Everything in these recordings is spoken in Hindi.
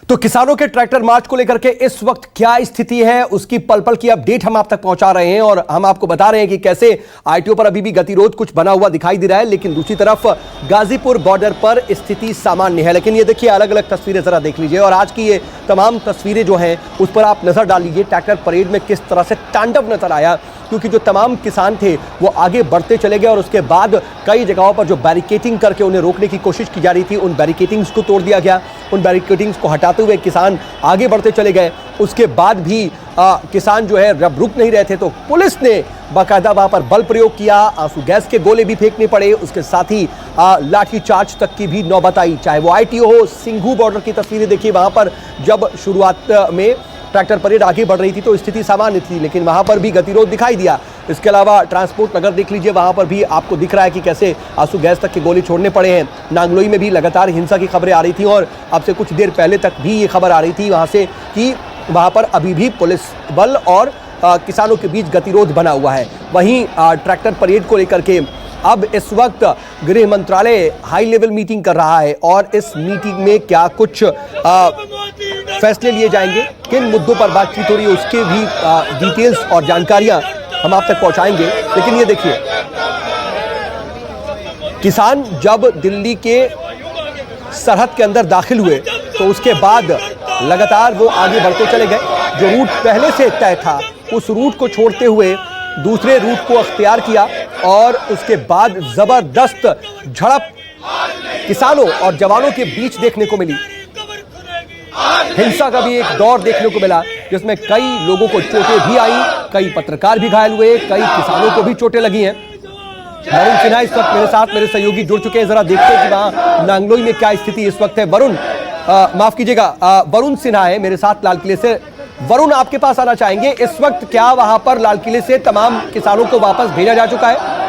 तो किसानों के ट्रैक्टर मार्च को लेकर के इस वक्त क्या स्थिति है, उसकी पल पल की अपडेट हम आप तक पहुंचा रहे हैं और हम आपको बता रहे हैं कि कैसे आईटीओ पर अभी भी गतिरोध कुछ बना हुआ दिखाई दे रहा है, लेकिन दूसरी तरफ गाजीपुर बॉर्डर पर स्थिति सामान्य है। लेकिन ये देखिए, अलग अलग तस्वीरें जरा देख लीजिए और आज की ये तमाम तस्वीरें जो हैं उस पर आप नजर डाल लीजिए। ट्रैक्टर परेड में किस तरह से तांडव नजर आया, क्योंकि जो तमाम किसान थे वो आगे बढ़ते चले गए और उसके बाद कई जगहों पर जो बैरिकेटिंग करके उन्हें रोकने की कोशिश की जा रही थी, उन बैरिकेटिंग्स को तोड़ दिया गया। उन बैरिकेटिंग्स को हटाते हुए किसान आगे बढ़ते चले गए। उसके बाद भी किसान जो है रब रुक नहीं रहे थे, तो पुलिस ने बाकायदा वहां पर बल प्रयोग किया, आंसू गैस के गोले भी फेंकने पड़े, उसके साथ ही लाठी चार्ज तक की भी नौबत आई। चाहे वो आईटीओ हो, सिंघू बॉर्डर की तस्वीरें देखिए, वहां पर जब शुरुआत में ट्रैक्टर परेड आगे बढ़ रही थी तो स्थिति सामान्य थी, लेकिन वहां पर भी गतिरोध दिखाई दिया। इसके अलावा ट्रांसपोर्ट नगर देख लीजिए, वहां पर भी आपको दिख रहा है कि कैसे आंसू गैस तक के गोले छोड़ने पड़े हैं। नांगलोई में भी लगातार हिंसा की खबरें आ रही थी और अब से कुछ देर पहले तक भी ये खबर आ रही थी वहां से कि वहां पर अभी भी पुलिस बल और किसानों के बीच गतिरोध बना हुआ है। वहीं ट्रैक्टर परेड को लेकर के अब इस वक्त गृह मंत्रालय हाई लेवल मीटिंग कर रहा है और इस मीटिंग में क्या कुछ फैसले लिए जाएंगे, किन मुद्दों पर बातचीत हो रही है, उसके भी डिटेल्स और जानकारियां हम आप तक पहुंचाएंगे। लेकिन ये देखिए, किसान जब दिल्ली के सरहद के अंदर दाखिल हुए तो उसके बाद लगातार वो आगे बढ़ते चले गए। जो रूट पहले से तय था उस रूट को छोड़ते हुए दूसरे रूट को अख्तियार किया और उसके बाद जबरदस्त झड़प किसानों और जवानों के बीच देखने को मिली। हिंसा का भी एक दौर देखने को मिला जिसमें कई लोगों को चोटें भी आई, कई पत्रकार भी घायल हुए, कई किसानों को भी चोटें लगी हैं। वरुण सिन्हा इस वक्त मेरे साथ, मेरे सहयोगी जुड़ चुके हैं। जरा देखते हैं कि वहां नांगलोई में क्या स्थिति इस वक्त है। वरुण, माफ कीजिएगा, वरुण सिन्हा है मेरे साथ लाल किले से। वरुण, आपके पास आना चाहेंगे, इस वक्त क्या वहां पर लाल किले से तमाम किसानों को वापस भेजा जा चुका है?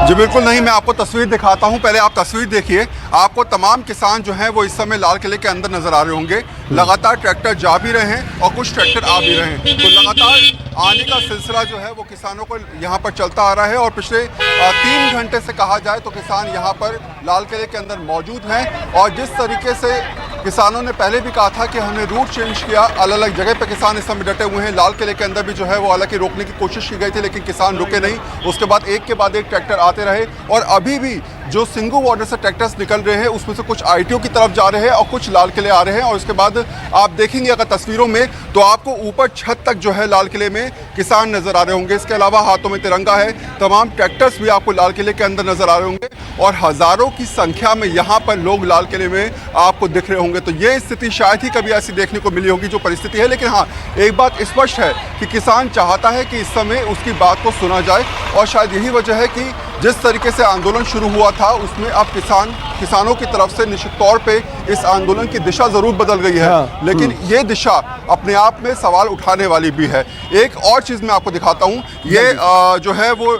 जी बिल्कुल नहीं, मैं आपको तस्वीर दिखाता हूं। पहले आप तस्वीर देखिए, आपको तमाम किसान जो हैं वो इस समय लाल किले के अंदर नजर आ रहे होंगे। लगातार ट्रैक्टर जा भी रहे हैं और कुछ ट्रैक्टर आ भी रहे हैं, तो लगातार आने का सिलसिला जो है वो किसानों को यहाँ पर चलता आ रहा है। और पिछले 3 घंटे से कहा जाए तो किसान यहाँ पर लाल किले के अंदर मौजूद हैं। और जिस तरीके से किसानों ने पहले भी कहा था कि हमने रूट चेंज किया, अलग अलग जगह पर किसान इस समय डटे हुए हैं। लाल किले के अंदर भी जो है वो हालांकि रोकने की कोशिश की गई थी, लेकिन किसान रुके नहीं। उसके बाद एक के बाद एक ट्रैक्टर आते रहे और अभी भी जो सिंघू बॉर्डर से ट्रैक्टर्स निकल रहे हैं उसमें से कुछ आईटीओ की तरफ जा रहे हैं और कुछ लाल किले आ रहे हैं। और उसके बाद आप देखेंगे अगर तस्वीरों में तो आपको ऊपर छत तक जो है लाल किले में किसान नजर आ रहे होंगे। इसके अलावा हाथों में तिरंगा है, तमाम ट्रैक्टर्स भी आपको लाल किले के अंदर नजर आ रहे होंगे और हजारों की संख्या में यहाँ पर लोग लाल किले में आपको दिख रहे होंगे। तो ये स्थिति शायद ही कभी ऐसी देखने को मिली होगी जो परिस्थिति है। लेकिन हाँ, एक बात स्पष्ट है कि किसान चाहता है कि इस समय उसकी बात को सुना जाए और शायद यही वजह है कि जिस तरीके से आंदोलन शुरू हुआ था उसमें अब किसानों की तरफ से निश्चित तौर पे इस आंदोलन की दिशा जरूर बदल गई है। लेकिन ये दिशा अपने आप में सवाल उठाने वाली भी है। एक और चीज़ मैं आपको दिखाता हूँ, ये जो है वो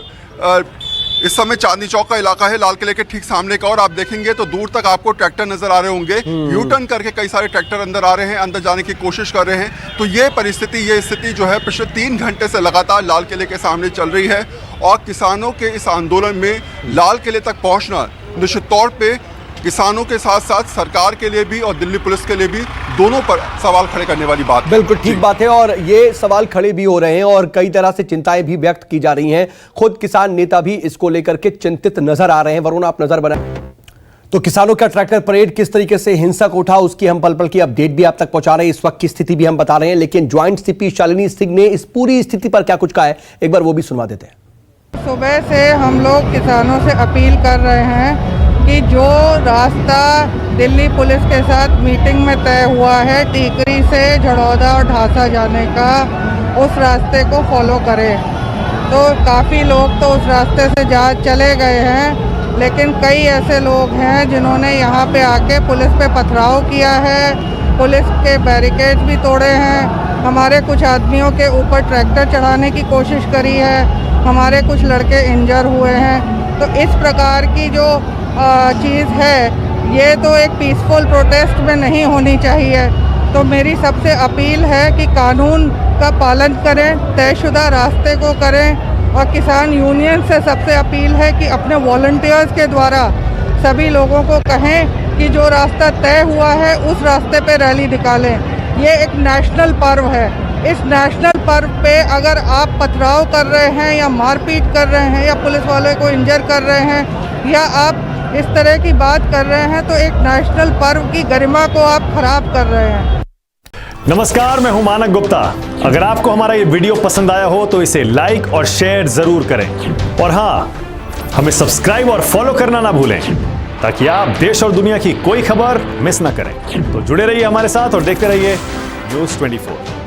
इस समय चांदनी चौक का इलाका है, लाल किले के ठीक सामने का। और आप देखेंगे तो दूर तक आपको ट्रैक्टर नजर आ रहे होंगे। यू टर्न करके कई सारे ट्रैक्टर अंदर आ रहे हैं, अंदर जाने की कोशिश कर रहे हैं। तो ये परिस्थिति, ये स्थिति जो है पिछले 3 घंटे से लगातार लाल किले के सामने चल रही है। और किसानों के इस आंदोलन में लाल किले तक पहुंचना निश्चित तौर पे किसानों के साथ साथ सरकार के लिए भी और दिल्ली पुलिस के लिए भी दोनों पर सवाल खड़े करने वाली बात है। बिल्कुल ठीक बात है और ये सवाल खड़े भी हो रहे हैं और कई तरह से चिंताएं भी व्यक्त की जा रही हैं। खुद किसान नेता भी इसको लेकर के चिंतित नजर आ रहे हैं। वरुण, आप नजर बनाएं। तो किसानों का ट्रैक्टर परेड किस तरीके से हिंसक उठा, उसकी हम पल पल की अपडेट भी आप तक पहुंचा रहे हैं। इस वक्त की स्थिति भी हम बता रहे हैं, लेकिन ज्वाइंट सीपी शालिनी सिंह ने इस पूरी स्थिति पर क्या कुछ कहा है, एक बार वो भी सुनवा देते हैं। सुबह से हम लोग किसानों से अपील कर रहे हैं कि जो रास्ता दिल्ली पुलिस के साथ मीटिंग में तय हुआ है टीकरी से झड़ौदा और ढासा जाने का, उस रास्ते को फॉलो करें। तो काफ़ी लोग तो उस रास्ते से चले गए हैं, लेकिन कई ऐसे लोग हैं जिन्होंने यहाँ पे आके पुलिस पे पथराव किया है, पुलिस के बैरिकेड भी तोड़े हैं, हमारे कुछ आदमियों के ऊपर ट्रैक्टर चढ़ाने की कोशिश करी है, हमारे कुछ लड़के इंजर हुए हैं। तो इस प्रकार की जो चीज़ है ये तो एक पीसफुल प्रोटेस्ट में नहीं होनी चाहिए। तो मेरी सबसे अपील है कि कानून का पालन करें, तयशुदा रास्ते को करें। और किसान यूनियन से सबसे अपील है कि अपने वॉलंटियर्स के द्वारा सभी लोगों को कहें कि जो रास्ता तय हुआ है उस रास्ते पे रैली निकालें। ये एक नेशनल पर्व है। इस नेशनल पर्व पे अगर आप पथराव कर रहे हैं या मारपीट कर रहे हैं या पुलिस वाले को इंजर कर रहे हैं या आप इस तरह की बात कर रहे हैं तो एक नेशनल पर्व की गरिमा को आप खराब कर रहे हैं। नमस्कार, मैं हूं मानक गुप्ता। अगर आपको हमारा ये वीडियो पसंद आया हो तो इसे लाइक और शेयर जरूर करें और हाँ, हमें सब्सक्राइब और फॉलो करना ना भूलें ताकि आप देश और दुनिया की कोई खबर मिस ना करें। तो जुड़े रहिए हमारे साथ और देखते रहिए News 24।